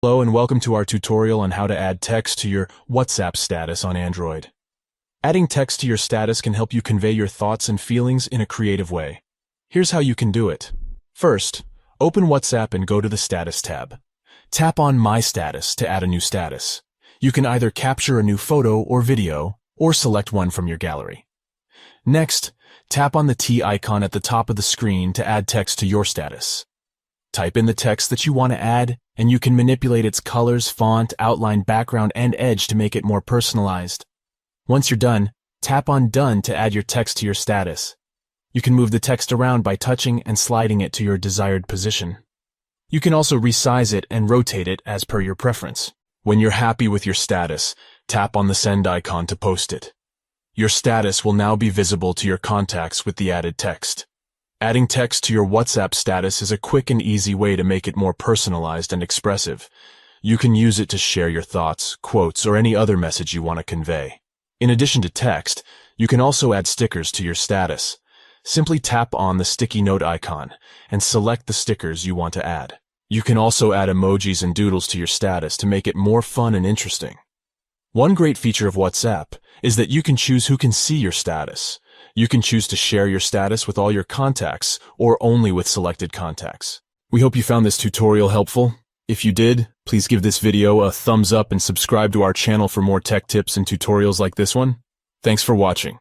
Hello and welcome to our tutorial on how to add text to your WhatsApp status on Android. Adding text to your status can help you convey your thoughts and feelings in a creative way. Here's how you can do it. First, open WhatsApp and go to the Status tab. Tap on My Status to add a new status. You can either capture a new photo or video, or select one from your gallery. Next, tap on the T icon at the top of the screen to add text to your status. Type in the text that you want to add, and you can manipulate its colors, font, outline, background, and edge to make it more personalized. Once you're done, tap on Done to add your text to your status. You can move the text around by touching and sliding it to your desired position. You can also resize it and rotate it as per your preference. When you're happy with your status, tap on the Send icon to post it. Your status will now be visible to your contacts with the added text. Adding text to your WhatsApp status is a quick and easy way to make it more personalized and expressive. You can use it to share your thoughts, quotes, or any other message you want to convey. In addition to text, you can also add stickers to your status. Simply tap on the sticky note icon and select the stickers you want to add. You can also add emojis and doodles to your status to make it more fun and interesting. One great feature of WhatsApp is that you can choose who can see your status. You can choose to share your status with all your contacts or only with selected contacts. We hope you found this tutorial helpful. If you did, please give this video a thumbs up and subscribe to our channel for more tech tips and tutorials like this one. Thanks for watching.